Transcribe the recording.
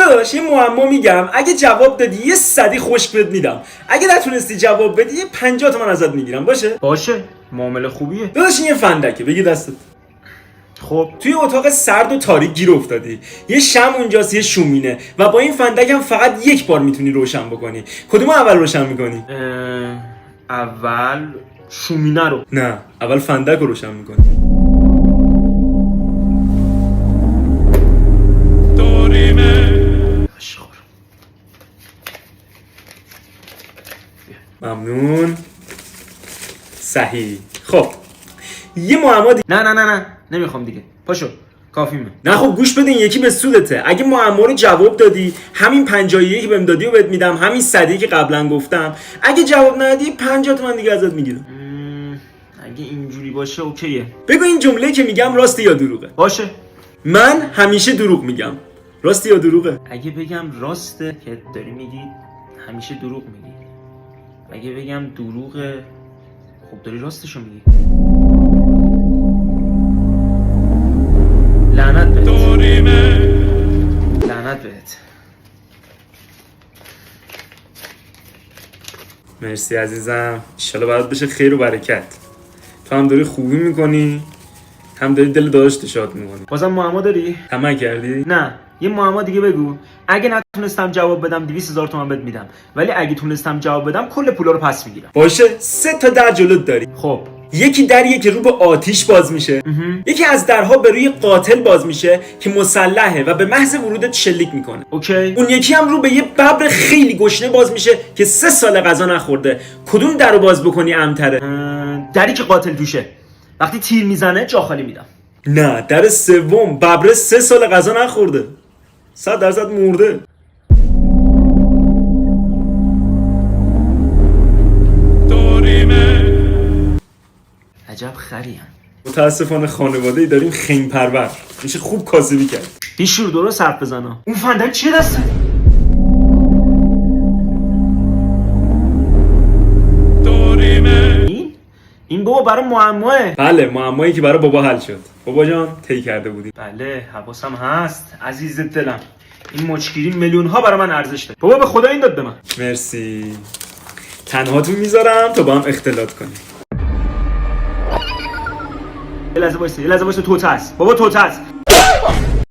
داداش یه معما میگم، اگه جواب دادی یه صدی خشک بهت میدم، اگه نتونستی جواب بدی یه 50 تومن ازت میگیرم. باشه معامله خوبیه. داداش این یه فندکه، بگی دستت. خب توی اتاق سرد و تاریک گیر افتادی، یه شمع اونجاست یه شومینه و با این فندک هم فقط یک بار میتونی روشن بکنی. کدومو اول روشن میکنی؟ اول شومینه رو. نه، اول فندک رو روشن میکنی. ممنون. صحیح. خب یه معما نه نمیخوام دیگه، پاشو کافیمه. نه خب گوش بدین، یکی به سودته. اگه معما رو جواب دادی همین 51 که بهم دادی رو بهت میدم، همین صدی که قبلا گفتم. اگه جواب ندادی 50 تومن دیگه ازت میگیرم. اگه اینجوری باشه اوکیه. بگو این جمله که میگم راسته یا دروغه؟ باشه. من همیشه دروغ میگم. راسته یا دروغه؟ اگه بگم راسته که داری میگی همیشه دروغ میگی. اگه بگم دروغه خب داری راستشو میگی. لعنت بهت. لعنت بهت. مرسی عزیزم، انشالله برات بشه خیر و برکت. تو هم داری خوبی میکنی، هم داری دل داداشت شاد میکنی. بازم معما داری؟ طمع کردی؟ نه، یه معما دیگه بگو. اگه نتونستم جواب بدم 200,000 تومان بهت میدم، ولی اگه تونستم جواب بدم کل پولا رو پس میگیرم. باشه. 3 تا در جلوت داری. خب یکی دریه که رو به آتیش باز میشه. یکی از درها به روی قاتل باز میشه که مسلحه و به محض ورودت شلیک میکنه. اوکی. اون یکی هم رو به یه ببر خیلی گشنه باز میشه که 3 سال غذا نخورده. کدوم درو باز بکنی امتره؟ دری که قاتل توشه. وقتی تیر میزنه جا خالی میدم. نه، در سوم. ببر 3 سال غذا نخورده، 100% مرده. عجب خریم. متاسفانه خانواده‌ای داریم خنگ پرور، میشه خوب کاسبی کرد. بیشور درست حرف بزنه. اون فندک چیه دسته؟ این بابا برای معماه. بله، معمایی که برای بابا حل شد. بابا جان طی کرده بودی. بله حواسم هست عزیز دلم. این مچگیری میلیون ها برای من ارزش داره. بابا به خدا این داد به من. مرسی. تنهاتون میذارم تا با هم اختلاط کنیم. یه لحظه وایسا توته است. بابا توته است.